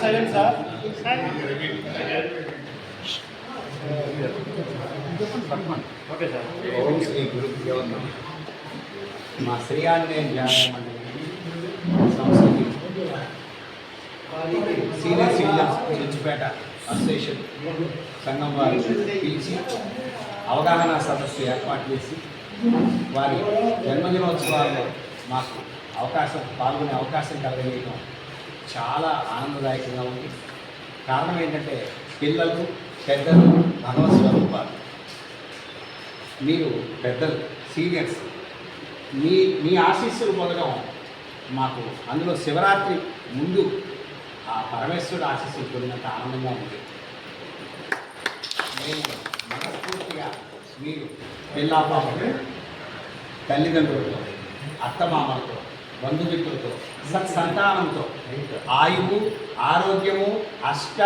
Silent sir. Okay sir. ఓం శ్రీ గురుభ్యో నమః. మా శ్రీ ఆంజనేయ ధ్యాన మండలి సంస్థకి సీనియర్ సిటిజన్స్ చిచ్చిపేట అసోసియేషన్ సంఘం వారు పిలిచి అవగాహన సదస్సు ఏర్పాటు చేసి వారి జన్మదినోత్సవాల్లో మాకు పాల్గొనే అవకాశం కలగజేయడం చాలా ఆనందదాయకంగా ఉంది. కారణం ఏంటంటే పిల్లలు పెద్దలు భగవత్ స్వరూపాలు. మీరు పెద్దలు సీనియర్స్, మీ ఆశీస్సులు పొందడం మాకు అందులో శివరాత్రి ముందు ఆ పరమేశ్వరుడు ఆశీస్సులు పొందినంత ఆనందంగా ఉంది. నేను మనస్ఫూర్తిగా మీరు పిల్లాపాపలు, తల్లిదండ్రులతో, అత్తమామలతో, బంధుమిత్రులతో, సత్సంతానంతో ఆయువు, ఆరోగ్యము, అష్ట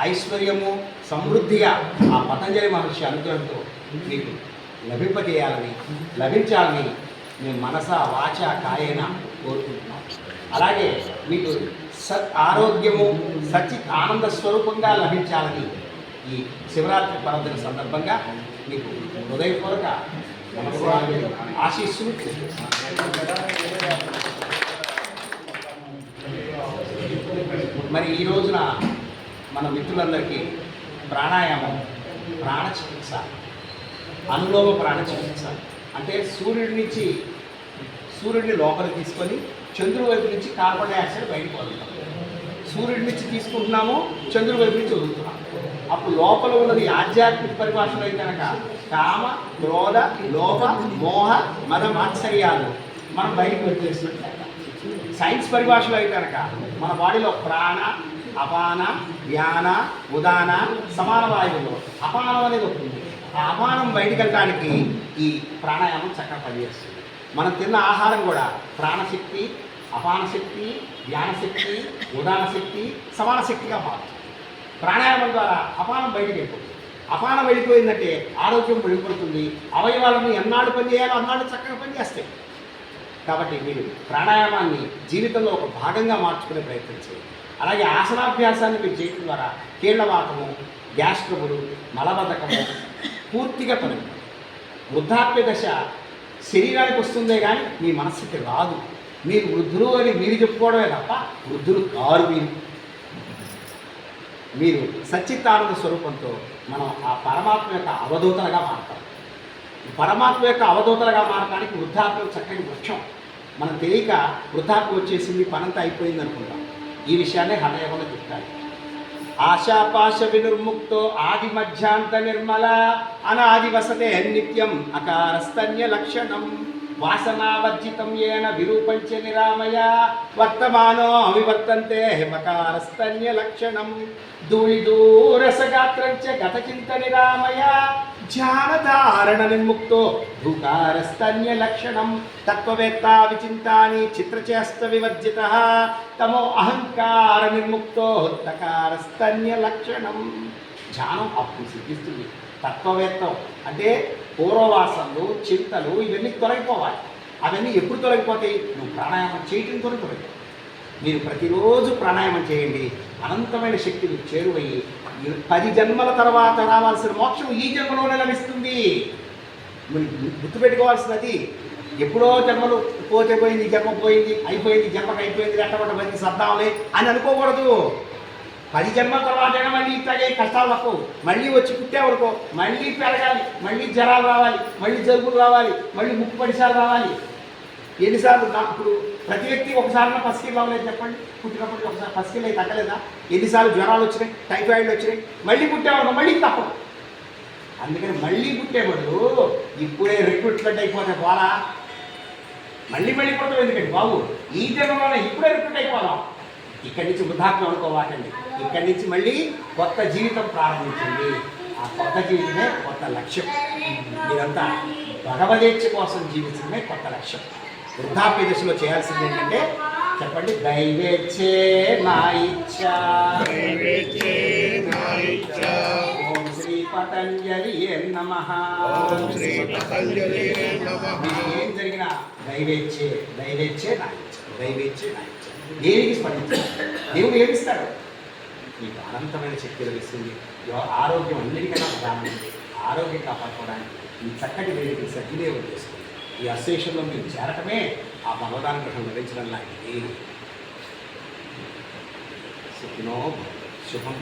ఐశ్వర్యము సమృద్ధిగా ఆ పతంజలి మహర్షి అనుగ్రహంతో మీకు లభించాలని మేము మనస వాచ కాయేన కోరుకుంటున్నాం. అలాగే మీకు ఆరోగ్యము సచ్చిత్ ఆనంద స్వరూపంగా లభించాలని ఈ శివరాత్రి పర్వదిన సందర్భంగా మీకు హృదయపూర్వక ఆశీస్సులు. మరి ఈ రోజున మన మిత్రులందరికీ ప్రాణాయామం, ప్రాణచికిత్స, అనులోమ ప్రాణచికిత్స అంటే సూర్యుడిని లోపలికి తీసుకొని చంద్రుడి వైపు నుంచి కార్బన్ డైఆక్సైడ్ బయటకు వదులుతాం. సూర్యుడి నుంచి తీసుకుంటున్నాము, చంద్రుడి వైపు నుంచి వదులుతున్నాం. అప్పుడు లోపల ఉన్నది ఆధ్యాత్మిక పరిభాషలో అయితే కనుక కామ, క్రోధ, లోభ, మోహ, మద, మాత్సర్యాలు మనం బయటకు వచ్చేసినట్టు. సైన్స్ పరిభాషలో అయితే కనుక మన బాడీలో ప్రాణ, అపాన, వ్యాన, ఉదాన, సమాన వాయువులో అపానం అనేది ఉంటుంది. ఆ అపానం బయటకు వెళ్ళడానికి ఈ ప్రాణాయామం చక్కగా పనిచేస్తుంది. మనం తిన్న ఆహారం కూడా ప్రాణశక్తి, అపాన శక్తి, వ్యాన శక్తి, ఉదాన శక్తి, సమాన శక్తిగా మారుతుంది. ప్రాణాయామం ద్వారా అపానం బయటకు వెళ్ళిపోతుంది. అపానం వెళ్ళిపోయిందంటే ఆరోగ్యం మెరుగుపడుతుంది. అవయవాలను ఎన్నాళ్ళు పనిచేయాలో అన్నాళ్ళు చక్కగా పనిచేస్తాయి. కాబట్టి మీరు ప్రాణాయామాన్ని జీవితంలో ఒక భాగంగా మార్చుకునే ప్రయత్నం చేయండి. అలాగే ఆసనాభ్యాసాన్ని మీరు చేయడం ద్వారా కీళ్లవాతము, గ్యాస్ ట్రబుల్, మలబద్ధకము పూర్తిగా తొలగింది. వృద్ధాప్య దశ శరీరానికి వస్తుందే కానీ మీ మనస్సుకి రాదు. మీరు వృద్ధులు అని మీరు చెప్పుకోవడమే తప్ప వృద్ధులు కారు. మీరు సచ్చిత్తానంద స్వరూపంతో మనం ఆ పరమాత్మ యొక్క అవధూతలుగా మారుతాం. పరమాత్మ యొక్క అవధూతలుగా మారడానికి వృద్ధాప్యం చక్కని వృక్షం. మనం తెలియక వృద్ధాప్యం వచ్చేసింది, పనంతా అయిపోయింది అనుకుంటాం. ఈ విషయాన్ని హఠయోగంలో చెప్తారు. ఆశాపాశ వినుర్ముక్తో ఆది మధ్యాంత నిర్మల అనాది వసతే నిత్యం అకారస్తన్య లక్షణం వాసనావర్జితం ఏన విరూపంచ నిరామయ వర్తమానో అవివర్తంతే మకారస్తన్య లక్షణం ధూళిదూరసగాత్రంచ గతచింత నిరామయ ధ్యానధారణ నిర్ముక్తో భూకారస్తన్య లక్షణం తత్వవేత్తా విచింతాని చిత్రచేష్ట వివర్జిత తమో అహంకార నిర్ముక్తో తకారస్తన్య లక్షణం. ధ్యానం అప్పుడు సిద్ధిస్తుంది. తత్వవేత్తం అంటే పూర్వవాసనలు, చింతలు ఇవన్నీ తొలగిపోవాలి. అవన్నీ ఎప్పుడు తొలగిపోతాయి? నువ్వు ప్రాణాయామం చేయటంతో తొలగిపోతాయి. మీరు ప్రతిరోజు ప్రాణాయామం చేయండి. అనంతమైన శక్తి మీకు చేరువయ్యి 10 జన్మల తర్వాత రావాల్సిన మోక్షం ఈ జన్మలోనే లభిస్తుంది. గుర్తుపెట్టుకోవాల్సినది ఎప్పుడో జన్మలు పోతే పోయింది, జన్మ పోయింది, అయిపోయింది, జన్మకు అయిపోయింది, రెట్టబట్టబోయింది, సర్దాంలే అని అనుకోకూడదు. 10 జన్మల తర్వాత మళ్ళీ ఇట్లాగే కష్టాలు తప్పవు. మళ్ళీ వచ్చి పుట్టేవరకు మళ్ళీ పెరగాలి, మళ్ళీ జ్వరాలు రావాలి, మళ్ళీ జలుబులు రావాలి, మళ్ళీ ముక్కు పడిసార్లు రావాలి. ఎన్నిసార్లు నాకు ఇప్పుడు ప్రతి వ్యక్తి ఒకసారి పసికిలు అవ్వలేదు చెప్పండి. పుట్టినప్పటికీ ఒకసారి పసికిలు అయితే తగ్గలేదా? ఎన్నిసార్లు జ్వరాలు వచ్చినాయి, టైఫాయిడ్లు వచ్చినాయి, మళ్ళీ పుట్టేవాడు మళ్ళీ తప్పదు. అందుకని మళ్ళీ పుట్టే బదులు ఇప్పుడే రిక్రూట్మెంట్ అయిపోతే పోలా, మళ్ళీ పుడతాం. ఎందుకండి బాబు, ఈ జన్మలోనే ఇప్పుడే రిక్రూట్ అయిపోదాం. ఇక్కడి నుంచి వృద్ధాప్యం అనుకోవాలండి. ఇక్కడి నుంచి మళ్ళీ కొత్త జీవితం ప్రారంభించండి. ఆ కొత్త జీవితమే కొత్త లక్ష్యం. మీరంతా భగవదేచ్ఛ కోసం జీవించడమే కొత్త లక్ష్యం. వృద్ధాప్య దశలో చేయాల్సింది ఏంటంటే చెప్పండి, దైవేచ్ఛే నా ఇచ్ఛ, ఓం శ్రీ పతంజలి నమః. ఓం శ్రీ పతంజలి నమః. ఏం జరిగినా దైవేచ్ఛే దైవేచ్ఛే నా ఇచ్చ దైవేచ్ఛే నా ఇచ్చ. దేనికి స్పందించాలి? దేవుడు ఏమిస్తాడు? మీకు అనంతమైన శక్తి లభిస్తుంది. ఆరోగ్యం అన్నిటికన్నా ప్రధానమైనది. ఆరోగ్యం కాపాడుకోవడానికి ఈ చక్కటి వేడికి సద్వినియోగం చేసుకోండి. ఈ అసోసియేషన్లో మీరు చేరటమే ఆ భగవదానుగ్రహం లభించడం లాంటిది. సుఖినో శుభం.